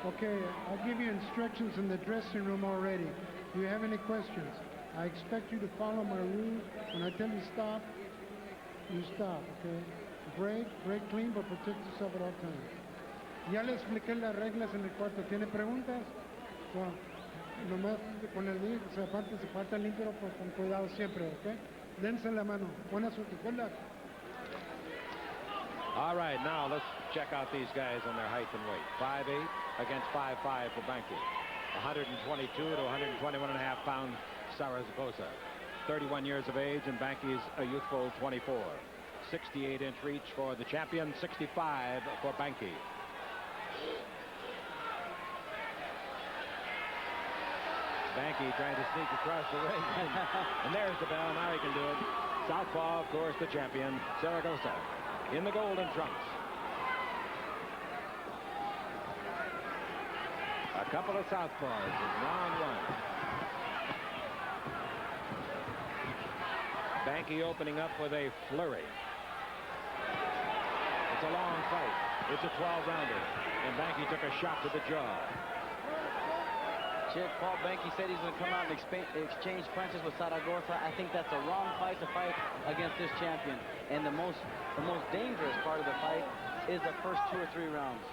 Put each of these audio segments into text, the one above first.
Okay, I'll give you instructions in the dressing room already. Do you have any questions? I expect you to follow my rules. When I tell you stop, you stop, okay? Break clean, but protect yourself at all times. Ya le expliqué las reglas en el cuarto. ¿Tiene preguntas? Bueno, nomás con el niño, se falta limpio, pues con cuidado siempre, ¿ok? Dense la mano. Buena suerte. Good luck. All right, now let's check out these guys on their height and weight. 5'8" against 5'5" for Banke. 122 to 121.5 pound Zaragoza. 31 years of age, and Banke's a youthful 24. 68-inch reach for the champion, 65 for Banke. Banke trying to sneak across the ring. And there's the bell. Now he can do it. Southpaw, of course, the champion, Zaragoza, in the golden trunks. A couple of southpaws in round one. Banke opening up with a flurry. It's a long fight. It's a 12-rounder. And Banke took a shot to the jaw. Chick, Paul Banke said he's going to come out and exchange punches with Zaragoza. I think that's a wrong fight to fight against this champion. And the most dangerous part of the fight is the first 2 or 3 rounds.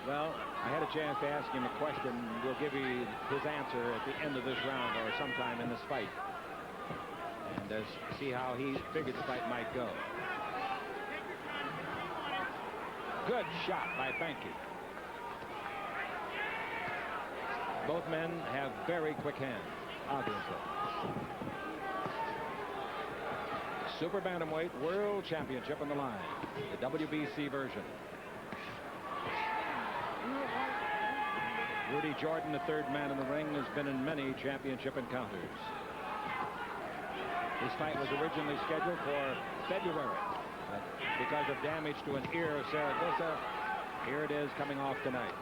Well, I had a chance to ask him a question. We'll give you his answer at the end of this round or sometime in this fight. And see how he figured the fight might go. Good shot by Banke. Both men have very quick hands, obviously. Super Bantamweight World Championship on the line. The WBC version. Rudy Jordan, the third man in the ring, has been in many championship encounters. This fight was originally scheduled for February, but because of damage to an ear of Zaragoza, here it is coming off tonight.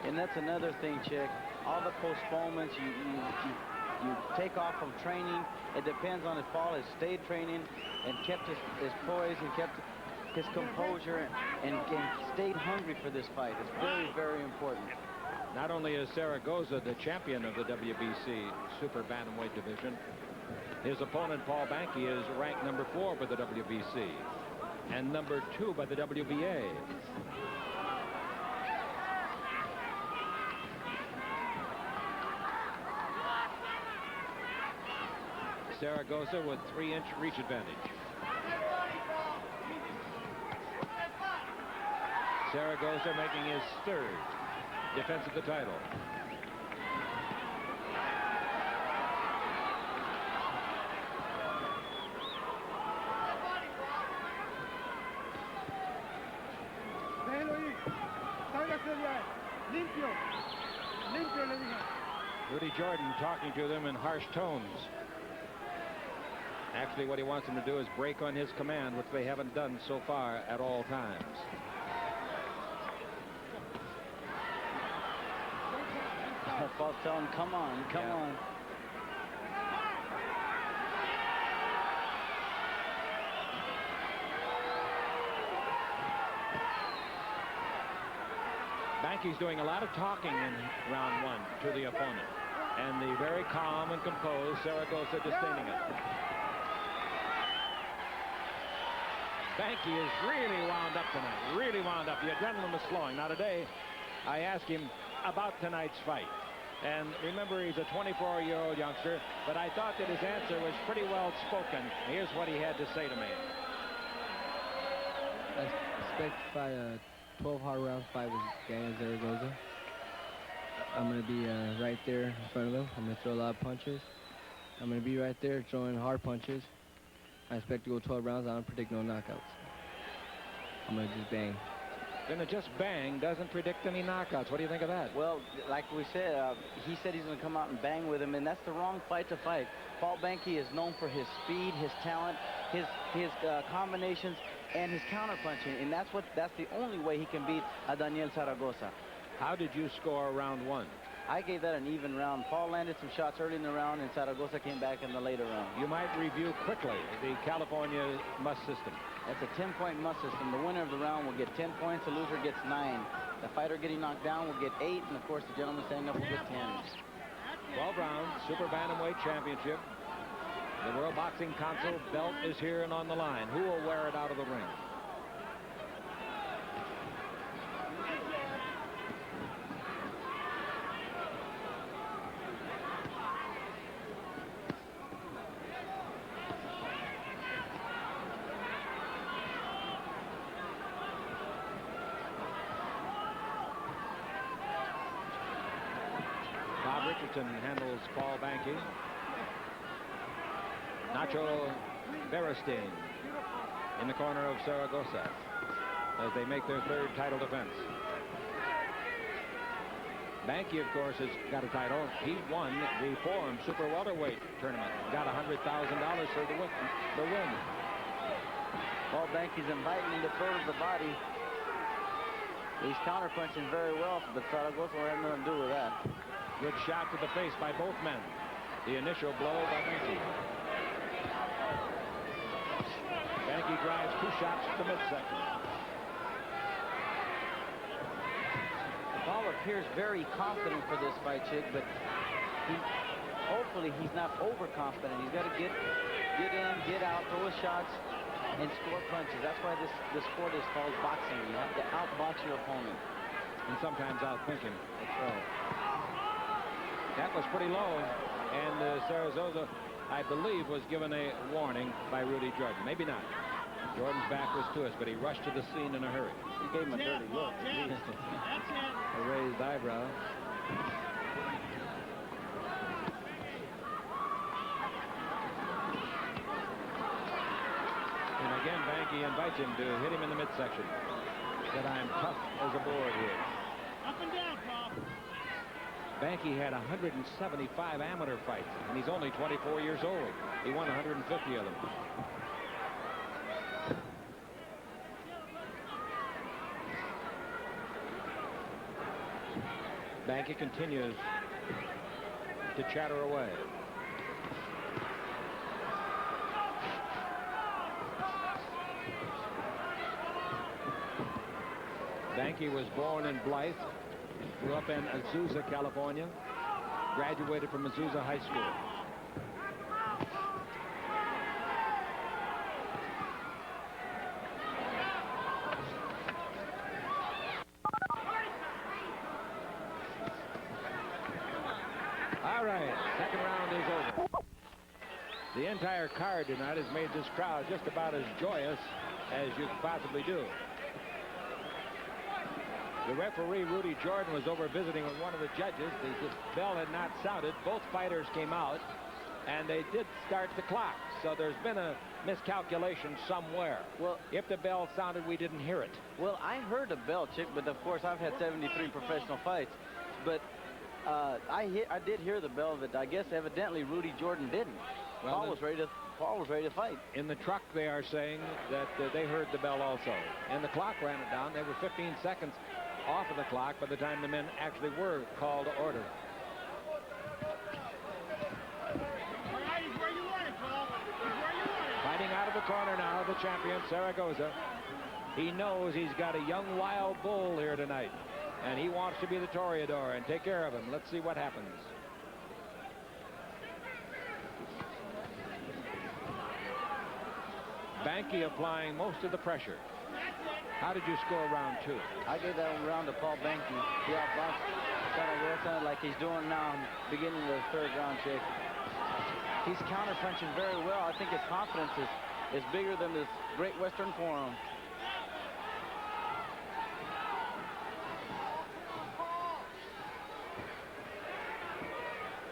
And that's another thing, Chick. All the postponements, you take off from training. It depends on his Paul has stayed training and kept his poise and kept his composure and stayed hungry for this fight. It's very, very important. Not only is Zaragoza the champion of the WBC Super Bantamweight division, his opponent, Paul Banke, is ranked number 4 by the WBC and number 2 by the WBA. Zaragoza with 3-inch reach advantage. Zaragoza making his 3rd defense of the title. Rudy Jordan talking to them in harsh tones. Actually, what he wants them to do is break on his command, which they haven't done so far at all times. Paul's telling him, come on, come on. Banke's doing a lot of talking in round 1 to the opponent. And the very calm and composed Zaragoza disdaining it. Banke is really wound up tonight. Really wound up. The adrenaline was flowing. Now today, I asked him about tonight's fight. And remember, he's a 24-year-old youngster, but I thought that his answer was pretty well spoken. Here's what he had to say to me. I expect to fight a 12 hard round fight with Daniel Zaragoza. I'm going to be right there in front of him. I'm going to throw a lot of punches. I'm going to be right there throwing hard punches. I expect to go 12 rounds. I don't predict no knockouts. I'm going to just bang. Gonna just bang, doesn't predict any knockouts. What do you think of that? Well, like we said, he said he's going to come out and bang with him, and that's the wrong fight to fight. Paul Banke is known for his speed, his talent, his combinations, and his counterpunching, and that's the only way he can beat Daniel Zaragoza. How did you score round 1? I gave that an even round. Paul landed some shots early in the round, and Zaragoza came back in the later round. You might review quickly the California must system. That's a 10-point must system. The winner of the round will get 10 points. The loser gets 9. The fighter getting knocked down will get 8, and of course the gentleman standing up will get 10. 12 rounds, Super Bantamweight Championship. The World Boxing Council belt is here and on the line. Who will wear it out of the ring? Handles Paul Banke. Nacho Beristain in the corner of Zaragoza as they make their third title defense. Banke, of course, has got a title. He won the Forum Super Welterweight tournament. Got $100,000 for the win. Paul Banke's inviting him to throw to the body. He's counterpunching very well, but Zaragoza will have nothing to do with that. Good shot to the face by both men. The initial blow by Banke. Banke drives 2 shots to the midsection. Paul appears very confident for this fight, Chick, but hopefully he's not overconfident. He's got to get in, get out, throw his shots, and score punches. That's why this sport is called boxing. You have to outbox your opponent. And sometimes outthink him. That's right. That was pretty low, and Zaragoza, I believe, was given a warning by Rudy Jordan. Maybe not. Jordan's back was to us, but he rushed to the scene in a hurry. He gave him a dirty look. A raised eyebrow. And again, Banke invites him to hit him in the midsection. That I'm tough as a board here. Up and down, Paul. Banke had 175 amateur fights, and he's only 24 years old. He won 150 of them. Banke continues to chatter away. Banke was born in Blythe. Grew up in Azusa, California. Graduated from Azusa High School. All right, second round is over. The entire card tonight has made this crowd just about as joyous as you could possibly do. The referee, Rudy Jordan, was over visiting with one of the judges. The bell had not sounded. Both fighters came out, and they did start the clock. So there's been a miscalculation somewhere. Well, if the bell sounded, we didn't hear it. Well, I heard a bell, Chick, but of course I've had 73 professional fights. But I did hear the bell, but I guess evidently Rudy Jordan didn't. Well, Paul was ready to fight. In the truck, they are saying that they heard the bell also. And the clock ran it down. They were 15 seconds off of the clock by the time the men actually were called to order. Fighting out of the corner now, the champion, Zaragoza. He knows he's got a young wild bull here tonight, and he wants to be the toreador and take care of him. Let's see what happens. Banke applying most of the pressure. How did you score round 2? I gave that one round to Paul Banke. He outboxed Zaragoza like he's doing now in the beginning of the third round, Chick. He's counterpunching very well. I think his confidence is bigger than this Great Western Forum.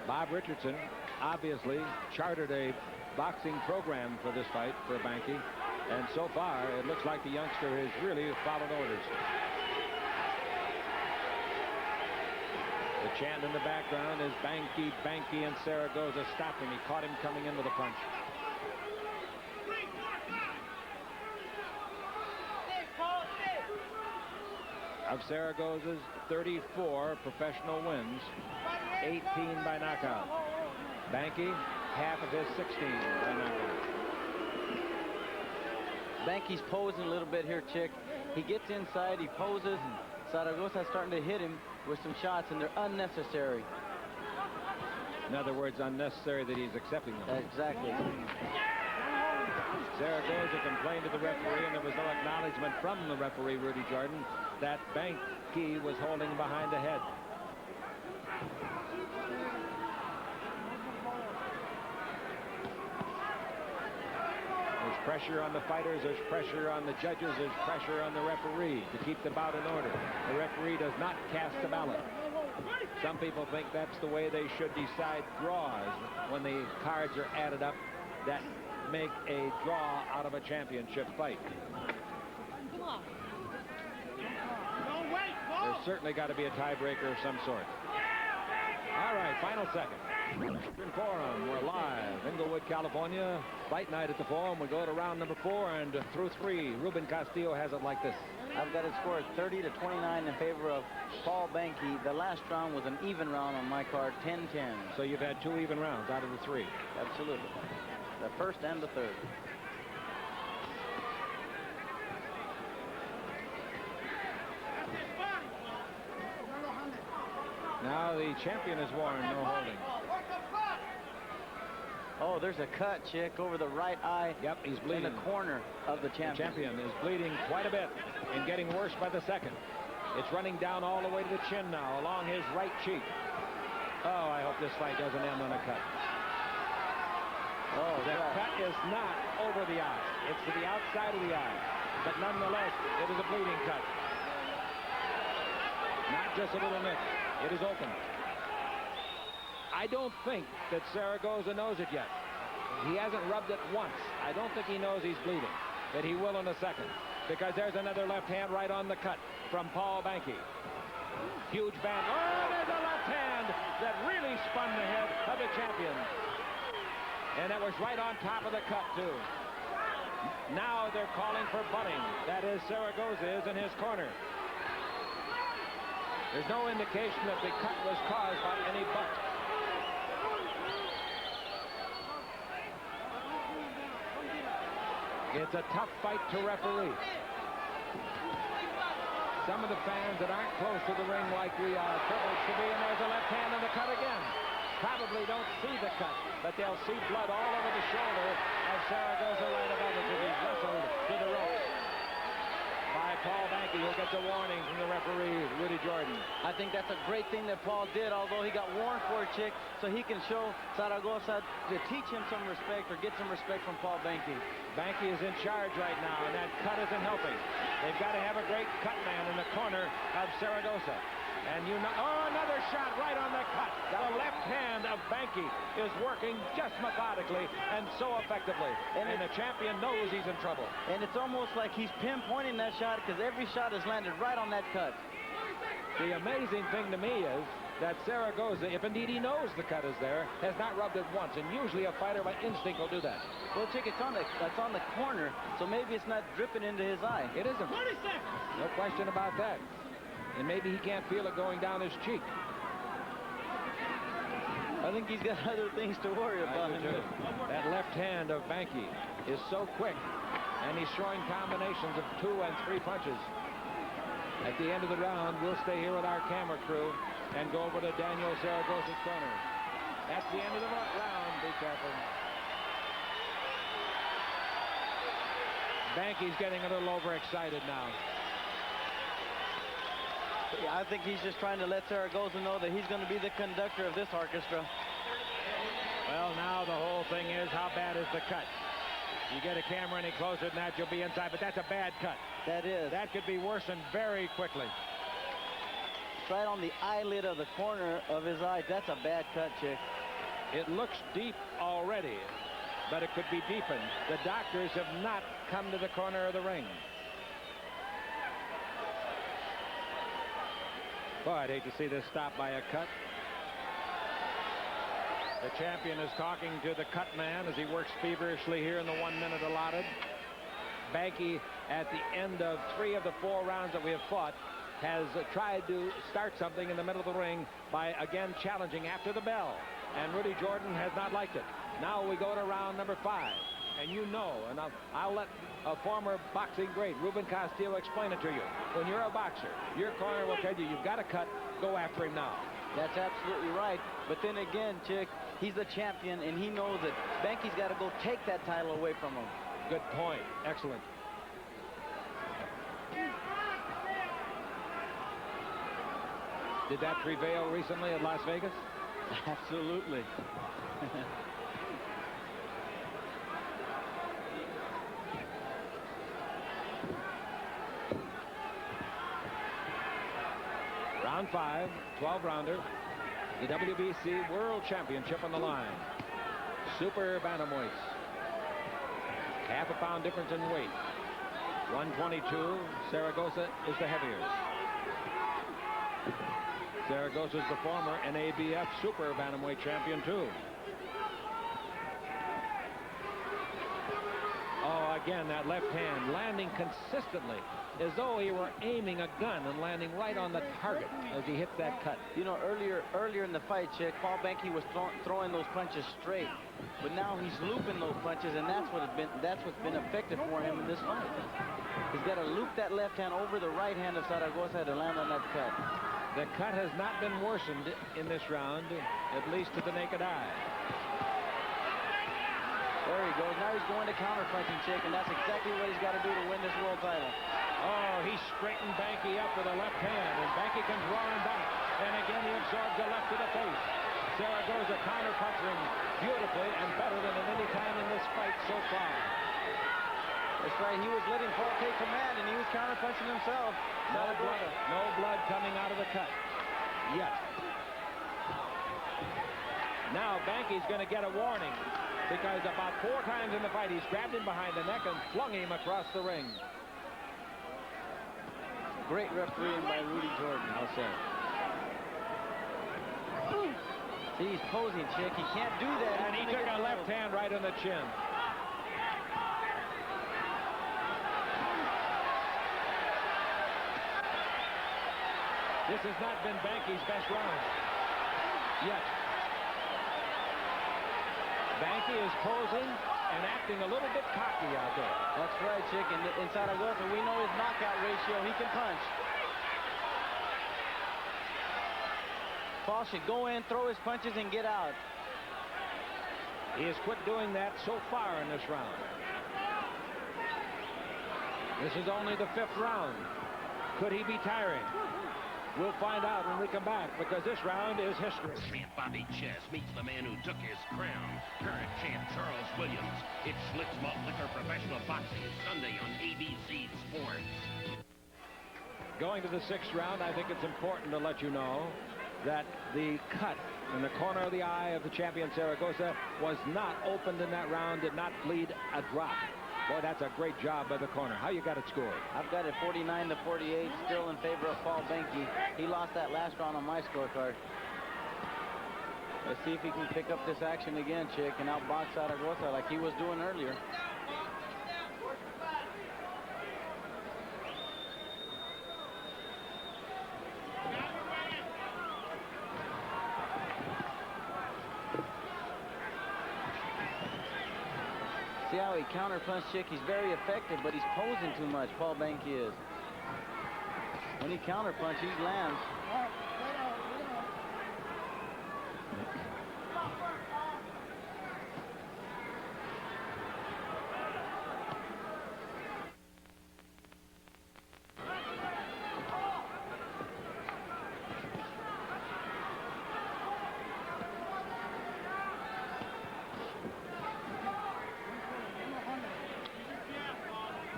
Bob Richardson obviously chartered a boxing program for this fight for Banke. And so far, it looks like the youngster has really followed orders. The chant in the background is Banke, Banke, and Zaragoza stopped him. He caught him coming in with a punch. Of Zaragoza's 34 professional wins, 18 by knockout. Banke, half of his 16 by knockout. Banke's posing a little bit here, Chick. He gets inside, he poses, and Zaragoza's starting to hit him with some shots, and they're unnecessary. In other words, unnecessary that he's accepting them. Exactly. Zaragoza complained to the referee, and there was no acknowledgement from the referee, Rudy Jordan, that Banke was holding behind the head. There's pressure on the fighters, there's pressure on the judges, there's pressure on the referee to keep the bout in order. The referee does not cast a ballot. Some people think that's the way they should decide draws when the cards are added up that make a draw out of a championship fight. There's certainly got to be a tiebreaker of some sort. All right, final second. Forum, we're live, Inglewood, California. Fight night at the Forum. We go to round number 4 and through 3. Ruben Castillo has it like this. I've got it scored 30-29 in favor of Paul Banke. The last round was an even round on my card, 10-10. So you've had 2 even rounds out of the 3. Absolutely. The first and the third. Now the champion is warned, no holding. Oh, there's a cut, Chick, over the right eye. Yep, he's bleeding. In the corner of the champion. The champion is bleeding quite a bit and getting worse by the second. It's running down all the way to the chin now, along his right cheek. Oh, I hope this fight doesn't end on a cut. Oh, the cut is not over the eye. It's to the outside of the eye. But nonetheless, it is a bleeding cut. Not just a little nick. It is open. I don't think that Zaragoza knows it yet. He hasn't rubbed it once. I don't think he knows he's bleeding. That he will in a second. Because there's another left hand right on the cut from Paul Banke. Huge band. Oh, there's a left hand that really spun the head of the champion. And that was right on top of the cut, too. Now they're calling for butting. That is, Zaragoza is in his corner. There's no indication that the cut was caused by any butt. It's a tough fight to referee. Some of the fans that aren't close to the ring like we are privileged to be, and there's a left hand on the cut again. Probably don't see the cut, but they'll see blood all over the shoulder of Zaragoza right above it as he's wrestled to the ropes by Paul Banke, who gets a warning from the referee, Rudy Jordan. I think that's a great thing that Paul did, although he got warned for it, Chick, so he can show Zaragoza to teach him some respect or get some respect from Paul Banke. Banke is in charge right now, and that cut isn't helping. They've got to have a great cut man in the corner of Zaragoza. And you know, oh, another shot right on the cut. The left hand of Banke is working just methodically and so effectively. And the champion knows he's in trouble. And it's almost like he's pinpointing that shot because every shot has landed right on that cut. The amazing thing to me is that Zaragoza, if indeed he knows the cut is there, has not rubbed it once. And usually a fighter by instinct will do that. Well, Chick, it's on the corner, so maybe it's not dripping into his eye. It isn't. 20 seconds. No question about that. And maybe he can't feel it going down his cheek. I think he's got other things to worry about. That left hand of Banke is so quick, and he's throwing combinations of 2 and 3 punches. At the end of the round, we'll stay here with our camera crew and go over to Daniel Zaragoza's corner. That's the end of the round. Be careful. Banke's getting a little overexcited now. I think he's just trying to let Zaragoza know that he's going to be the conductor of this orchestra. Well, now the whole thing is, how bad is the cut? You get a camera any closer than that, you'll be inside, but that's a bad cut. That is. That could be worsened very quickly. Right on the eyelid of the corner of his eye. That's a bad cut, Chick. It looks deep already, but it could be deepened. The doctors have not come to the corner of the ring. Boy, I'd hate to see this stopped by a cut. The champion is talking to the cut man as he works feverishly here in the 1 minute allotted. Banke, at the end of 3 of the 4 rounds that we have fought, has tried to start something in the middle of the ring by again challenging after the bell, and Rudy Jordan has not liked it. Now we go to round number 5, and you know, and I'll let a former boxing great, Ruben Castillo, explain it to you. When you're a boxer, your corner will tell you you've got to cut, go after him now. That's absolutely right. But then again, Chick, he's the champion, and he knows that Banke's got to go take that title away from him. Good point. Excellent. Did that prevail recently at Las Vegas? Absolutely. Round 5, 12-rounder. The WBC World Championship on the line. Super bantamweights. Half a pound difference in weight. 122. Zaragoza is the heavier. Zaragoza's the former NABF Super Bantamweight champion, too. Oh, again, that left hand landing consistently as though he were aiming a gun and landing right on the target as he hit that cut. You know, earlier in the fight, Chick, Paul Banke was throwing those punches straight, but now he's looping those punches, and that's what's been effective for him in this fight. He's got to loop that left hand over the right hand of Zaragoza to land on that cut. The cut has not been worsened in this round, at least to the naked eye. There he goes. Now he's going to counter-punching, Chick, and that's exactly what he's got to do to win this world title. Oh, he straightened Banke up with a left hand, and Banke comes roaring back. And again, he absorbs a left to the face. Zaragoza counter-punching beautifully and better than at any time in this fight so far. That's right. He was letting Paul take command, and he was counter-punching himself. No blood coming out of the cut yet. Now Banke's going to get a warning because about 4 times in the fight he's grabbed him behind the neck and flung him across the ring. Great refereeing by Rudy Jordan, I'll say. See, he's posing, Chick. He can't do that. And he took a left hand right on the chin. This has not been Banke's best round yet. Banke is posing and acting a little bit cocky out there. That's right, Chick. And in Zaragoza, we know his knockout ratio. He can punch. Paul should go in, throw his punches, and get out. He has quit doing that so far in this round. This is only the 5th round. Could he be tiring? We'll find out when we come back, because this round is history. Champ Bobby Chess meets the man who took his crown, current champ Charles Williams. It's Slick Malt Liquor Professional Boxing, Sunday on ABC Sports. Going to the 6th round, I think it's important to let you know that the cut in the corner of the eye of the champion Zaragoza was not opened in that round, did not bleed a drop. Boy, that's a great job by the corner. How you got it scored? I've got it 49-48, still in favor of Paul Banke. He lost that last round on my scorecard. Let's see if he can pick up this action again, Chick, and outbox Zaragoza like he was doing earlier. See how he counterpunched, Chick? He's very effective, but he's posing too much, Paul Banke is. When he counterpunches, he lands.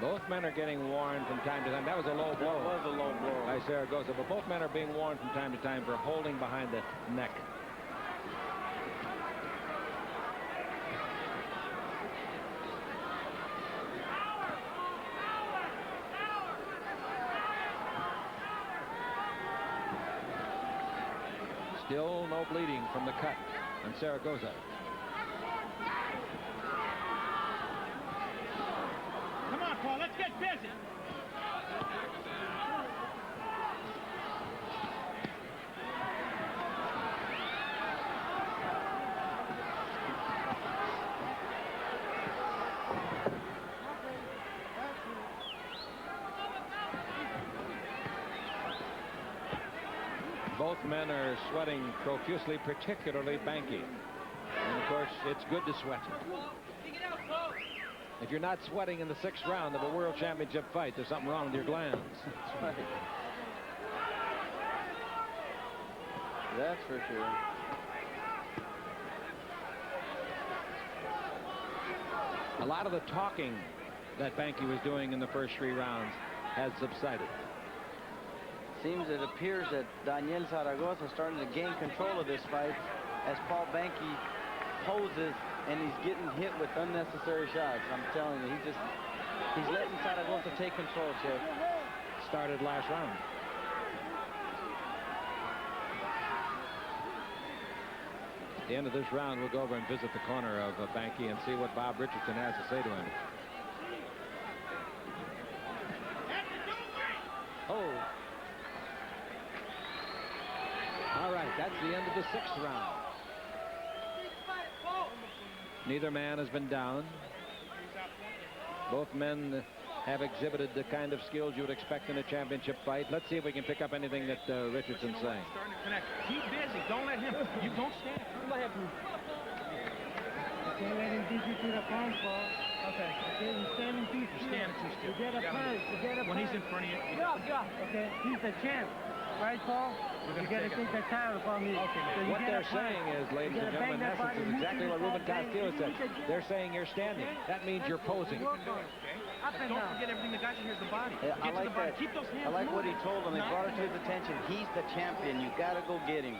Both men are getting warned from time to time. That was a low blow. That was a low blow by Zaragoza, but both men are being warned from time to time for holding behind the neck. Still no bleeding from the cut on Zaragoza. Come on, Paul, let's get busy. Both men are sweating profusely, particularly Banke. And of course, it's good to sweat. If you're not sweating in the 6th round of a world championship fight, there's something wrong with your glands. That's right. That's for sure. A lot of the talking that Banke was doing in the first 3 rounds has subsided. It appears that Daniel Zaragoza is starting to gain control of this fight as Paul Banke poses and he's getting hit with unnecessary shots. I'm telling you, he's letting Zaragoza take control, Chick. Started last round. At the end of this round, we'll go over and visit the corner of Banke and see what Bob Richardson has to say to him. Oh. All right, that's the end of the 6th round. Neither man has been down. Both men have exhibited the kind of skills you would expect in a championship fight. Let's see if we can pick up anything that Richardson's saying. Starting to connect. Keep busy. Don't let him. You don't stand. Let him. Can't let him beat you to the punch, Paul. Okay. Okay, he's standing too still. You're standing too still. You get a punch. You get a punch. When he's in front of you. Okay, he's the champ. Right, Paul? You got to take the time upon me. Okay, man. What they're saying is, ladies and gentlemen, in essence, is exactly what Ruben Castillo said. They're saying you're standing. That means you're posing. Don't forget everything that got you here's the body. Yeah, I like that. Keep those hands I like what he moving. told him. They brought it to his attention. He's the champion. You got to go get him.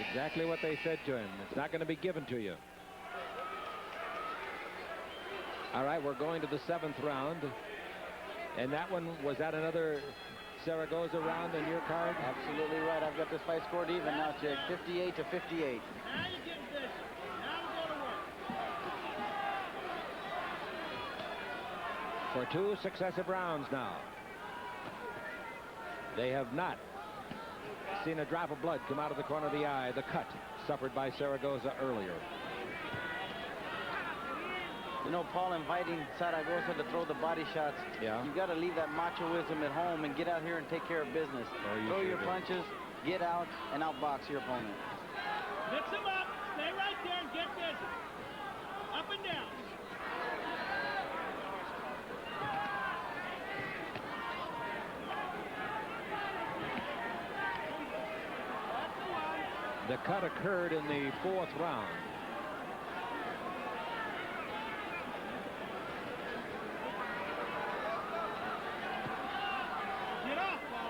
Exactly what they said to him. It's not going to be given to you. All right, we're going to the 7th round. And that one, was that another Zaragoza round in your card? Absolutely right. I've got this fight scored even now, Chick. 58 to 58. Now you're getting busy. Now we go to work. For 2 successive rounds now. They have not seen a drop of blood come out of the corner of the eye, the cut suffered by Zaragoza earlier. You know, Paul, inviting Zaragoza to throw the body shots. Yeah. You got to leave that machoism at home and get out here and take care of business. Throw your punches, get out, and outbox your opponent. Mix him up. Stay right there and get busy. Up and down. The cut occurred in the 4th round.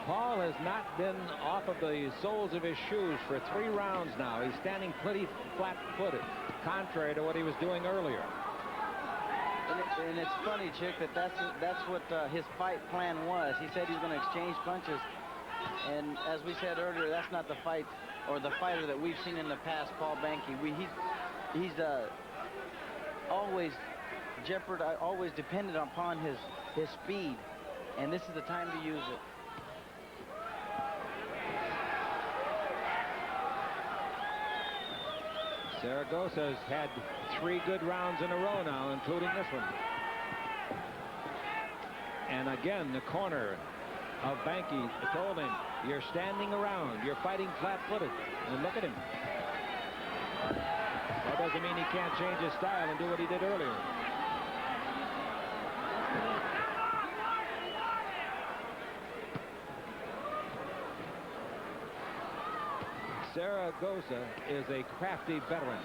Paul has not been off of the soles of his shoes for 3 rounds now. He's standing pretty flat-footed, contrary to what he was doing earlier. And it's funny, Chick, that's what his fight plan was. He said he's going to exchange punches. And as we said earlier, that's not the fight or the fighter that we've seen in the past, Paul Banke. He's always always dependent upon his speed. And this is the time to use it. Zaragoza's had 3 good rounds in a row now, including this one. And again, the corner of Banke told him, you're standing around, you're fighting flat-footed. And look at him. That doesn't mean he can't change his style and do what he did earlier. Zaragoza is a crafty veteran,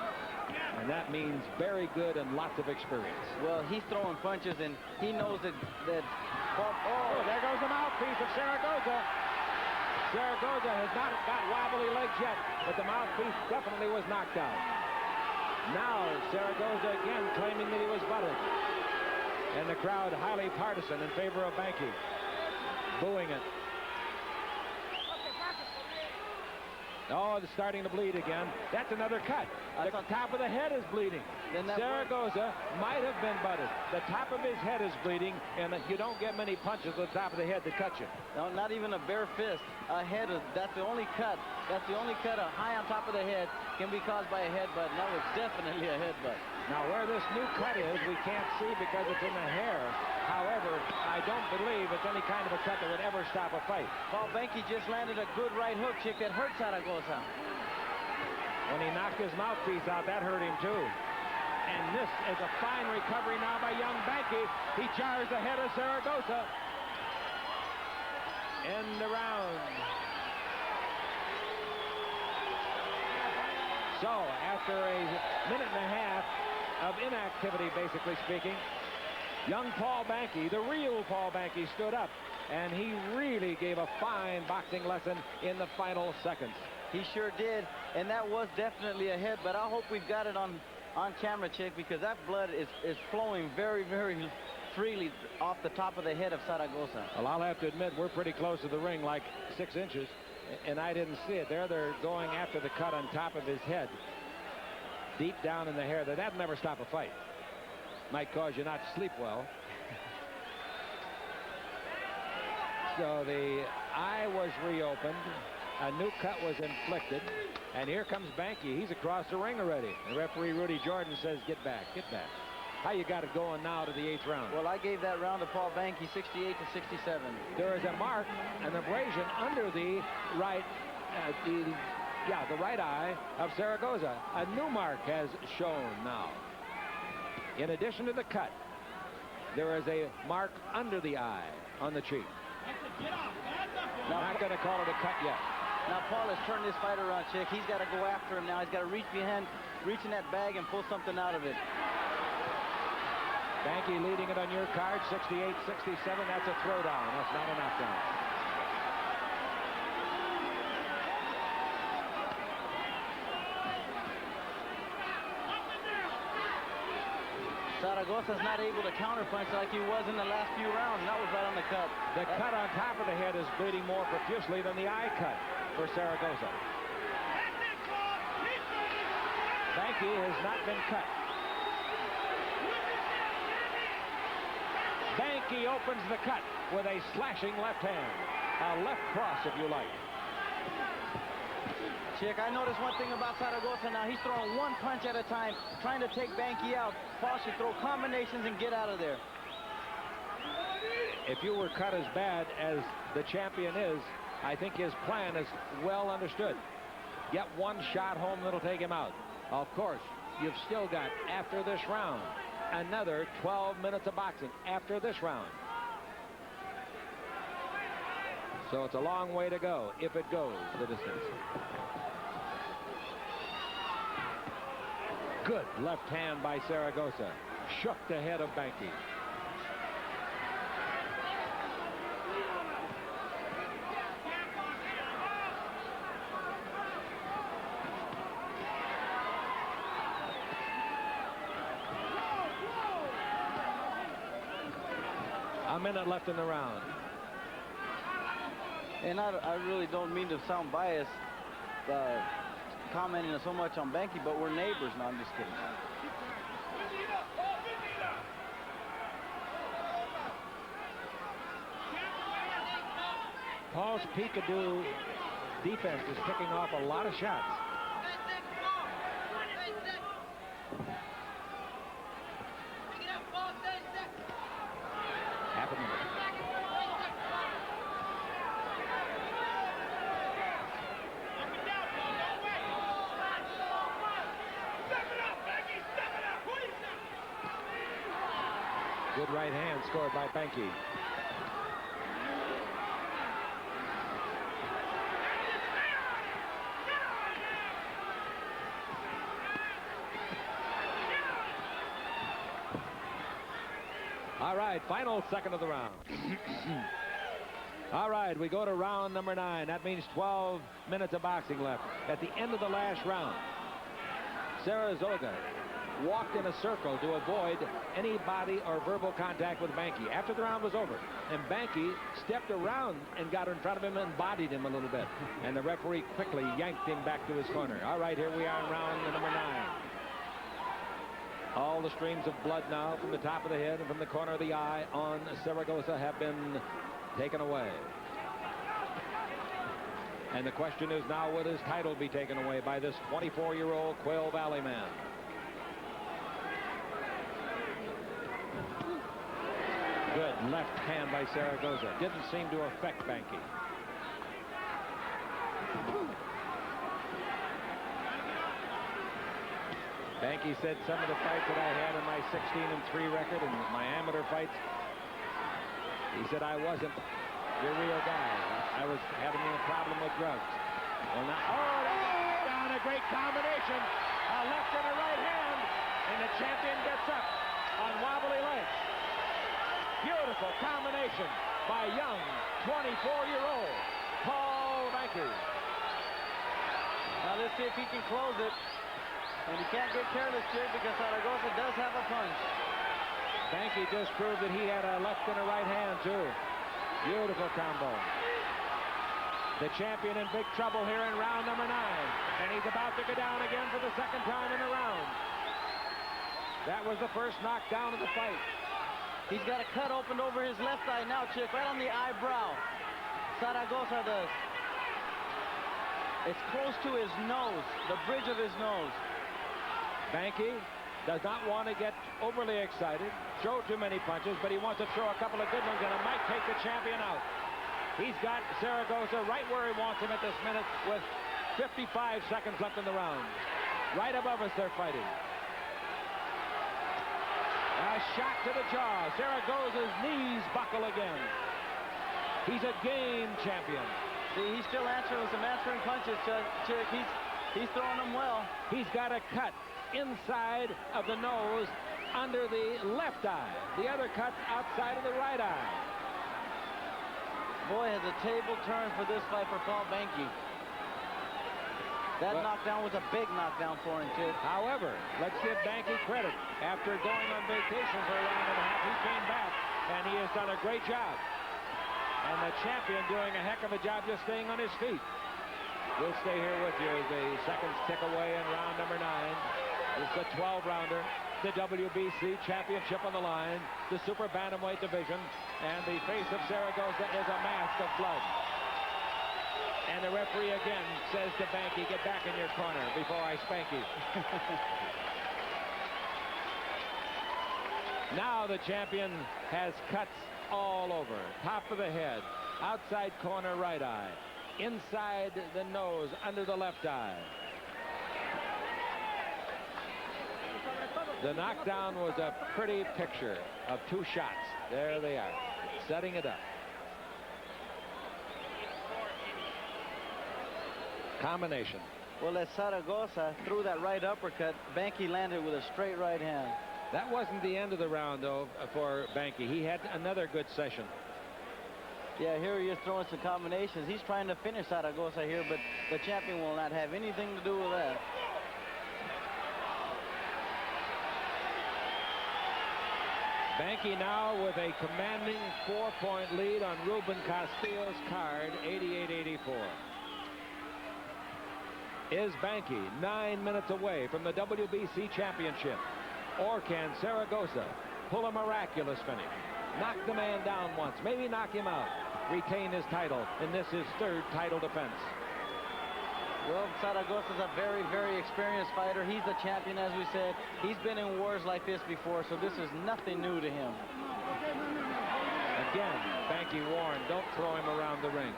and that means very good and lots of experience. Well, he's throwing punches, and he knows that oh, there goes the mouthpiece of Zaragoza. Zaragoza has not got wobbly legs yet, but the mouthpiece definitely was knocked out. Now Zaragoza again claiming that he was buttered, and the crowd highly partisan in favor of Banke, booing it. Oh, it's starting to bleed again. That's another cut. The top of the head is bleeding. Zaragoza might have been butted. The top of his head is bleeding, and you don't get many punches at the top of the head to cut you. No, not even a bare fist. A head, that's the only cut. That's the only cut high on top of the head can be caused by a headbutt, and that was definitely a headbutt. Now, where this new cut is, we can't see because it's in the hair. However, I don't believe it's any kind of a cut that would ever stop a fight. Paul Banke just landed a good right hook, Chick, that hurt Zaragoza. When he knocked his mouthpiece out, that hurt him too. And this is a fine recovery now by young Banke. He jars ahead of Zaragoza. End the round. So, after a minute and a half of inactivity, basically speaking, young Paul Banke, the real Paul Banke, stood up, and he really gave a fine boxing lesson in the final seconds. He sure did, and that was definitely a hit, but I hope we've got it on camera, Chick, because that blood is flowing very, very freely off the top of the head of Zaragoza. Well, I'll have to admit, we're pretty close to the ring, like 6 inches, and I didn't see it. There they're going after the cut on top of his head, deep down in the hair. That'd never stop a fight. Might cause you not to sleep well. So the eye was reopened. A new cut was inflicted. And here comes Banke. He's across the ring already. The referee, Rudy Jordan, says, get back, get back. How you got it going now to the 8th round? Well, I gave that round to Paul Banke, 68 to 67. There is a mark, an abrasion under the right, the right eye of Zaragoza. A new mark has shown now. In addition to the cut, there is a mark under the eye on the cheek. Now, not going to call it a cut yet. Now, Paul has turned this fight around, Chick. He's got to go after him now. He's got to reach in that bag and pull something out of it. Banke leading it on your card, 68-67. That's a throwdown. That's not a knockdown. Zaragoza's not able to counterpunch like he was in the last few rounds, and that was right on the cut. The cut on top of the head is bleeding more profusely than the eye cut for Zaragoza. Banke has not been cut. Banke opens the cut with a slashing left hand. A left cross, if you like. Chick, I noticed one thing about Zaragoza now. He's throwing one punch at a time, trying to take Banke out. Paul should throw combinations and get out of there. If you were cut as bad as the champion is, I think his plan is well understood. Get one shot home that'll take him out. Of course, you've still got, after this round, another 12 minutes of boxing after this round. So it's a long way to go, if it goes the distance. Good left hand by Zaragoza. Shook the head of Banke. A minute left in the round. And I really don't mean to sound biased commenting so much on Banke, but we're neighbors. No, I'm just kidding. Paul's peekaboo defense is picking off a lot of shots. Half a minute. Good right hand scored by Banke. All right, final second of the round. All right, we go to round number 9. That means 12 minutes of boxing left. At the end of the last round, Zaragoza walked in a circle to avoid any body or verbal contact with Banke after the round was over. And Banke stepped around and got in front of him and bodied him a little bit. And the referee quickly yanked him back to his corner. All right, here we are in round number 9. All the streams of blood now from the top of the head and from the corner of the eye on Zaragoza have been taken away. And the question is now, will his title be taken away by this 24-year-old Quail Valley man? Good left hand by Zaragoza. Didn't seem to affect Banke. Banke said some of the fights that I had in my 16-3 record and my amateur fights, he said I wasn't your real guy. I was having a problem with drugs. Well, now, down a great combination. A left and a right hand, and the champion gets up on wobbly legs. Beautiful combination by young 24-year-old Paul Banke. Now let's see if he can close it. And he can't get careless, Jake, because Zaragoza does have a punch. Banke just proved that he had a left and a right hand, too. Beautiful combo. The champion in big trouble here in round number 9. And he's about to go down again for the second time in a round. That was the first knockdown of the fight. He's got a cut opened over his left eye now, Chick, right on the eyebrow. Zaragoza does. It's close to his nose, the bridge of his nose. Banke does not want to get overly excited, throw too many punches, but he wants to throw a couple of good ones, and it might take the champion out. He's got Zaragoza right where he wants him at this minute with 55 seconds left in the round. Right above us, they're fighting. A shot to the jaw. Zaragoza's knees buckle again. He's a game champion. See, he's still answering with some answering punches, Chick. He's throwing them well. He's got a cut inside of the nose under the left eye. The other cut outside of the right eye. Boy, has a table turned for this fight for Paul Banke. That knockdown was a big knockdown for him, too. However, let's give Banke credit. After going on vacation for a round and a half, he came back, and he has done a great job. And the champion doing a heck of a job just staying on his feet. We'll stay here with you as the seconds tick away in round number 9. It's the 12-rounder, the WBC championship on the line, the super bantamweight division, and the face of Zaragoza is a mask of blood. And the referee again says to Banke, get back in your corner before I spank you. Now the champion has cuts all over. Top of the head, outside corner right eye, inside the nose, under the left eye. The knockdown was a pretty picture of 2 shots. There they are, setting it up. Combination. Well, as Zaragoza threw that right uppercut, Banke landed with a straight right hand. That wasn't the end of the round, though, for Banke. He had another good session. Yeah, here he is throwing some combinations. He's trying to finish Zaragoza here, but the champion will not have anything to do with that. Banke now with a commanding 4-point lead on Ruben Castillo's card, 88-84. Is Banke 9 minutes away from the WBC championship? Or can Zaragoza pull a miraculous finish? Knock the man down once, maybe knock him out, retain his title, and this is 3rd title defense. Well, Zaragoza's a very, very experienced fighter. He's the champion, as we said. He's been in wars like this before, so this is nothing new to him. Again, Banke warned, don't throw him around the ring.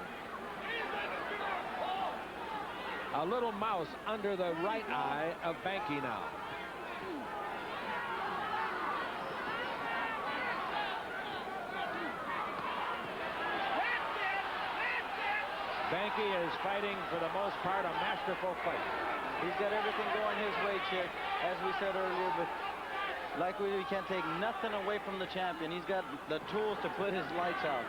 A little mouse under the right eye of Banke now. Banke is fighting, for the most part, a masterful fight. He's got everything going his way, Chick, as we said earlier, but like we can't take nothing away from the champion. He's got the tools to put his lights out,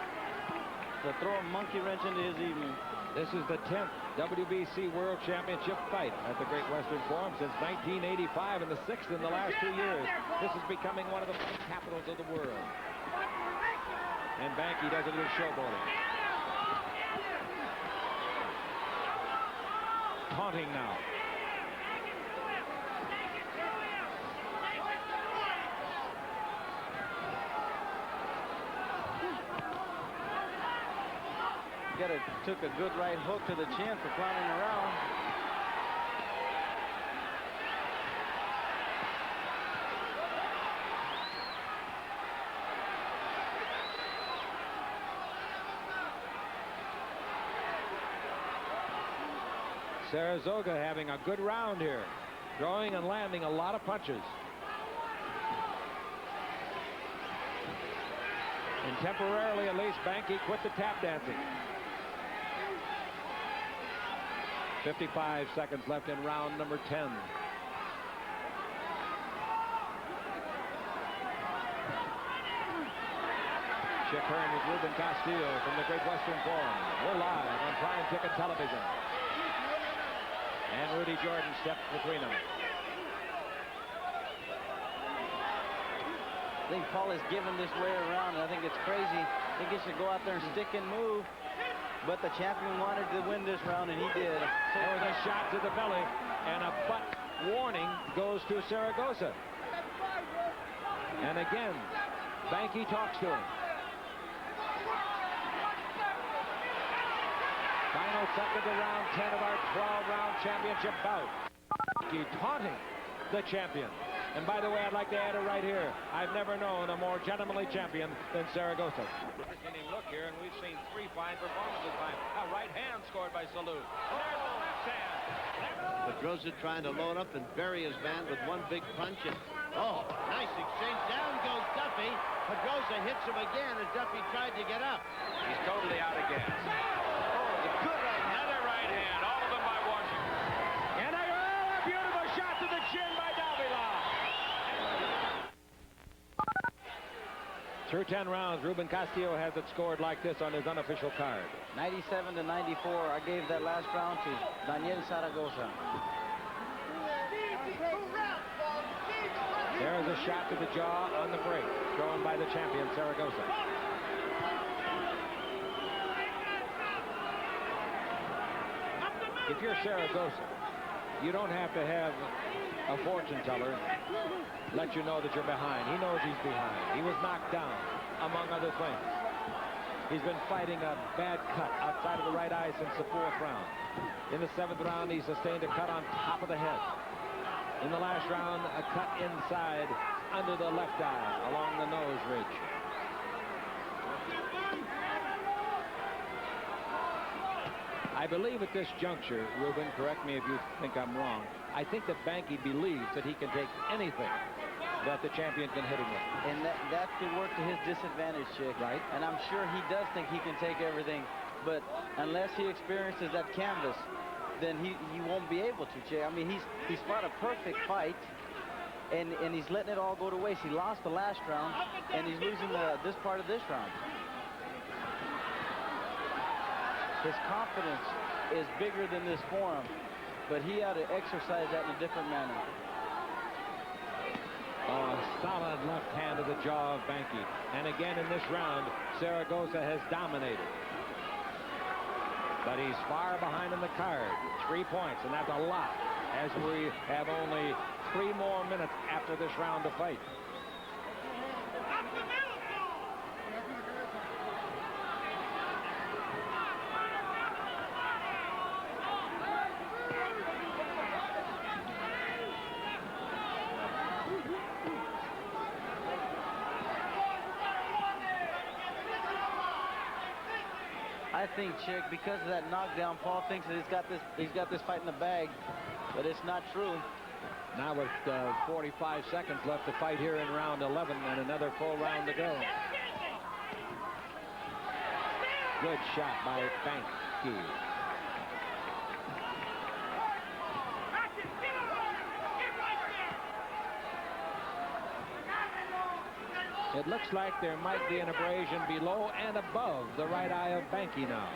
to throw a monkey wrench into his evening. This is the 10th WBC World Championship fight at the Great Western Forum since 1985, and the 6th in the last 2 years. This is becoming one of the fight capitals of the world. And Banke does a little showboating. Taunting now. Took a good right hook to the chin for clowning around. Zaragoza having a good round here, throwing and landing a lot of punches. And temporarily, at least, Banke quit the tap dancing. 55 seconds left in round number 10. Chick Hearn with Ruben Castillo from the Great Western Forum. We're live on Prime Ticket Television. And Rudy Jordan steps between them. I think Paul is giving this way around, and I think it's crazy. I think he should go out there and stick and move. But the champion wanted to win this round, and he did. There was a shot to the belly, and a butt warning goes to Zaragoza. And again, Banke talks to him. Final second of round 10 of our 12-round championship bout. Banke taunting the champion. And by the way, I'd like to add it right here. I've never known a more gentlemanly champion than Zaragoza. We've seen him look here, and we've seen 3 fine performances by him. A right hand scored by Salud. There's the left hand. Pedrosa trying to load up and bury his man with one big punch. And, oh, nice exchange. Down goes Duffy. Pedrosa hits him again as Duffy tried to get up. He's totally out of gas. Oh, a good right hand. Another right hand, all of them by Washington. And a beautiful shot to the chin by Davila. Through 10 rounds, Ruben Castillo has it scored like this on his unofficial card. 97 to 94. I gave that last round to Daniel Zaragoza. There is a shot to the jaw on the break, thrown by the champion, Zaragoza. If you're Zaragoza, you don't have to have a fortune teller let you know that you're behind. He knows he's behind. He was knocked down, among other things. He's been fighting a bad cut outside of the right eye since the 4th round. In the 7th round, he sustained a cut on top of the head. In the last round, a cut inside under the left eye along the nose ridge. I believe at this juncture, Ruben, correct me if you think I'm wrong, I think that Banke believes that he can take anything that the champion can hit him with. And that could work to his disadvantage, Chick. Right. And I'm sure he does think he can take everything. But unless he experiences that canvas, then he won't be able to, Chick. I mean, he's fought a perfect fight, and he's letting it all go to waste. He lost the last round, and he's losing this part of this round. His confidence is bigger than this forum, but he ought to exercise that in a different manner. Oh, a solid left hand to the jaw of Banke. And again in this round, Zaragoza has dominated. But he's far behind in the card. 3 points, and that's a lot, as we have only 3 more minutes after this round to fight. I think, Chick, because of that knockdown, Paul thinks that he's got this fight in the bag, but it's not true. Now with 45 seconds left to fight here in round 11 and another full round to go. Good shot by Banke. It looks like there might be an abrasion below and above the right eye of Banke now.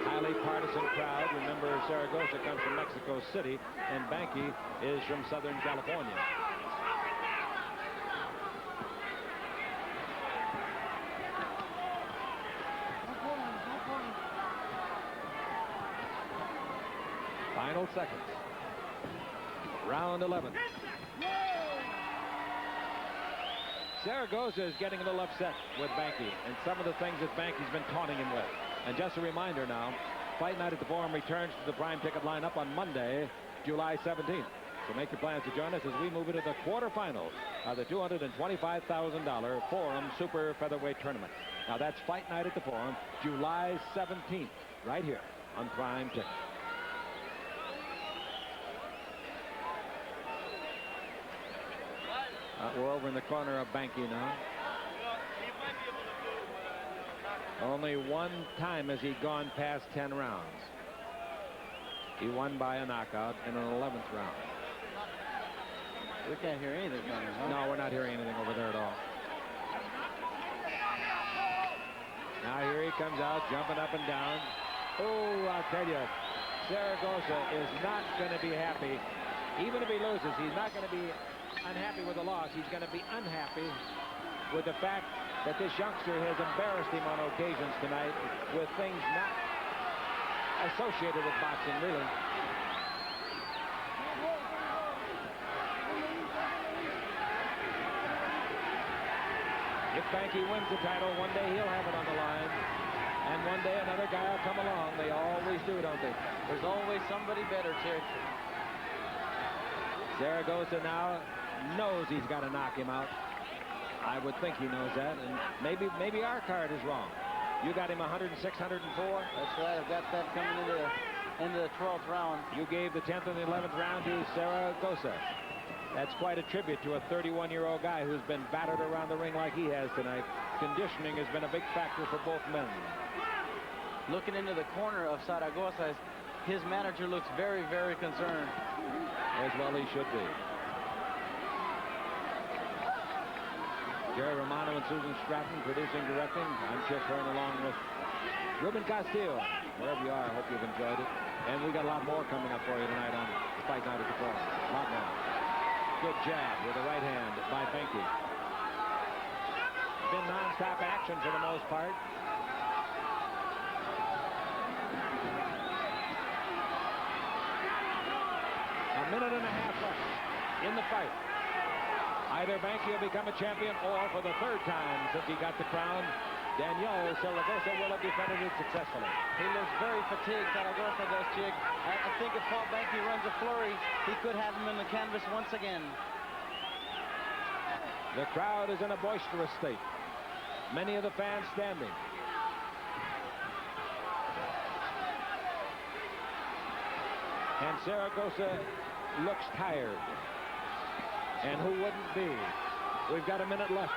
Highly partisan crowd. Remember, Zaragoza comes from Mexico City, and Banke is from Southern California. Final seconds. Round 11. Zaragoza is getting a little upset with Banke and some of the things that Banke's been taunting him with. And just a reminder now, Fight Night at the Forum returns to the prime ticket lineup on Monday, July 17th. So make your plans to join us as we move into the quarterfinals of the $225,000 Forum Super Featherweight Tournament. Now that's Fight Night at the Forum, July 17th, right here on Prime Ticket. We're over in the corner of Banke now. Only one time has he gone past 10 rounds. He won by a knockout in an 11th round. We can't hear anything from him, huh? No, we're not hearing anything over there at all. Now here he comes out, jumping up and down. Oh, I'll tell you, Zaragoza is not going to be happy. Even if he loses, he's not going to be unhappy with the loss. He's going to be unhappy with the fact that this youngster has embarrassed him on occasions tonight with things not associated with boxing, really. If Banke wins the title, one day he'll have it on the line. And one day another guy will come along. They always do, don't they? There's always somebody better, Chick. Zaragoza now knows he's got to knock him out. I would think he knows that, and maybe our card is wrong. You got him 106, 104. That's right. I've got that coming into the 12th round. You gave the 10th and the 11th round to Zaragoza. That's quite a tribute to a 31-year-old guy who's been battered around the ring like he has tonight. Conditioning has been a big factor for both men. Looking into the corner of Zaragoza, his manager looks very, very concerned. As well he should be. Jerry Romano and Susan Stratton producing, directing. I'm Chick Hearn along with Ruben Castillo. Wherever you are, I hope you've enjoyed it. And we got a lot more coming up for you tonight on Fight Night at the Forum. A lot more. Good jab with the right hand by Banke. Been non-stop action for the most part. A minute and a half left in the fight. Either Banke will become a champion, or for the third time since he got the crown, Daniel Zaragoza will have defended it successfully. He looks very fatigued, Zaragoza does, Chick. I think if Paul Banke runs a flurry, he could have him in the canvas once again. The crowd is in a boisterous state. Many of the fans standing. And Zaragoza looks tired. And who wouldn't be? We've got a minute left.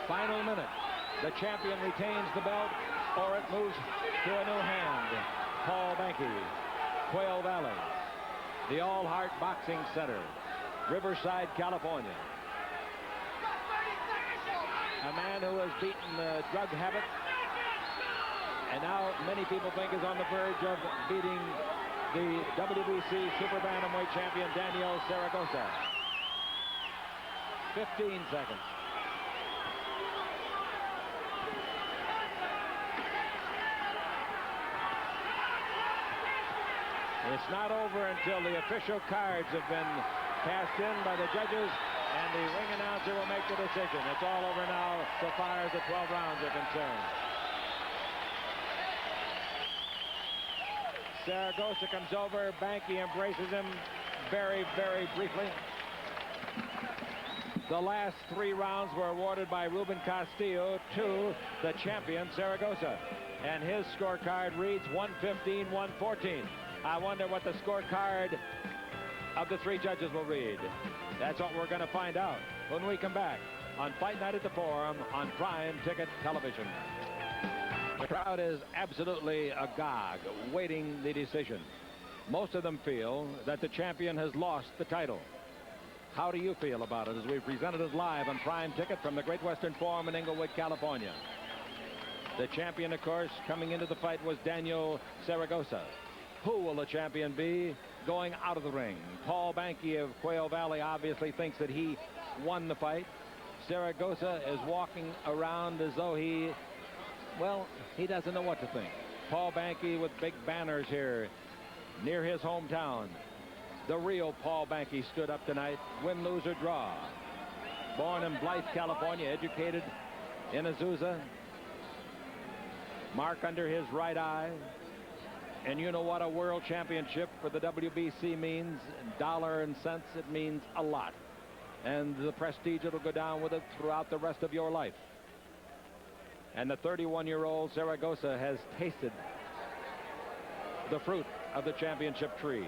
Final minute. The champion retains the belt, or it moves to a new hand. Paul Banke, Quail Valley, the All Heart Boxing Center, Riverside, California. A man who has beaten the drug habit, and now many people think is on the verge of beating the WBC Super Bantamweight champion Daniel Zaragoza. 15 seconds. It's not over until the official cards have been cast in by the judges, and the ring announcer will make the decision. It's all over now so far as the 12 rounds are concerned. Zaragoza comes over. Banke embraces him very, very briefly. The last 3 rounds were awarded by Ruben Castillo to the champion, Zaragoza. And his scorecard reads 115-114. I wonder what the scorecard of the 3 judges will read. That's what we're going to find out when we come back on Fight Night at the Forum on Prime Ticket Television. The crowd is absolutely agog, waiting the decision. Most of them feel that the champion has lost the title. How do you feel about it as we presented it live on Prime Ticket from the Great Western Forum in Inglewood, California? The champion, of course, coming into the fight was Daniel Zaragoza. Who will the champion be going out of the ring? Paul Banke of Quail Valley obviously thinks that he won the fight. Zaragoza is walking around as though he doesn't know what to think. Paul Banke with big banners here near his hometown. The real Paul Banke stood up tonight, win, lose, or draw. Born in Blythe, California, educated in Azusa. Mark under his right eye. And you know what a world championship for the WBC means. In dollar and cents, it means a lot. And the prestige that'll go down with it throughout the rest of your life. And the 31-year-old Zaragoza has tasted the fruit of the championship tree,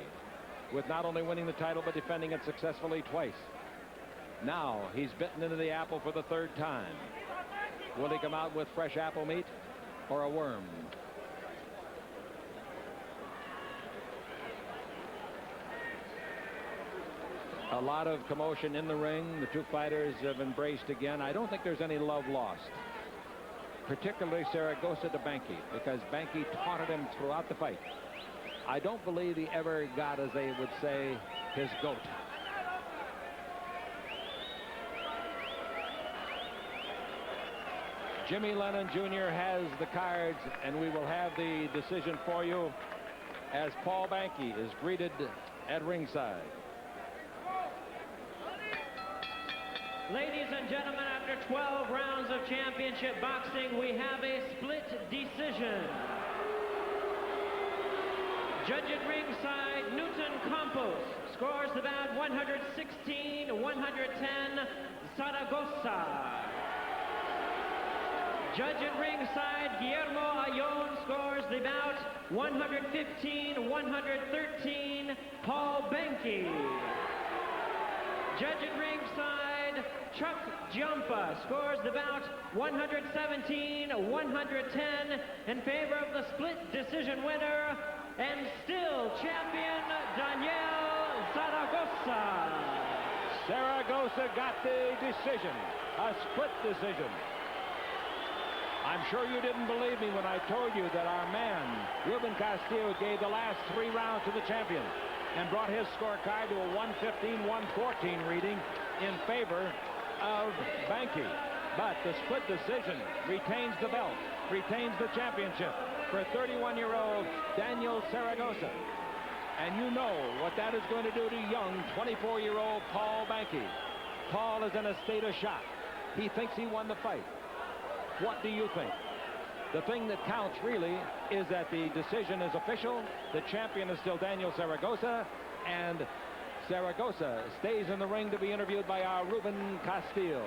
with not only winning the title but defending it successfully twice. Now he's bitten into the apple for the third time. Will he come out with fresh apple meat or a worm? A lot of commotion in the ring. The two fighters have embraced again. I don't think there's any love lost, particularly Zaragoza to Banke, because Banke taunted him throughout the fight. I don't believe he ever got, as they would say, his goat. Jimmy Lennon Jr. has the cards, and we will have the decision for you as Paul Banke is greeted at ringside. Ladies and gentlemen, after 12 rounds of championship boxing, we have a split decision. Judge at ringside, Newton Campos, scores the bout 116-110, Zaragoza. Judge at ringside, Guillermo Ayon, scores the bout 115-113, Paul Banke. Judge at ringside, Chuck Giampa, scores the bout 117-110 in favor of the split decision winner and still champion Daniel Zaragoza. Zaragoza got the decision, a split decision. I'm sure you didn't believe me when I told you that our man, Ruben Castillo, gave the last 3 rounds to the champion and brought his scorecard to a 115-114 reading in favor of Banke. But the split decision retains the belt, retains the championship for 31-year-old Daniel Zaragoza. And you know what that is going to do to young 24-year-old Paul Banke. Paul is in a state of shock. He thinks he won the fight. What do you think? The thing that counts really is that the decision is official. The champion is still Daniel Zaragoza, and Zaragoza stays in the ring to be interviewed by our Ruben Castillo.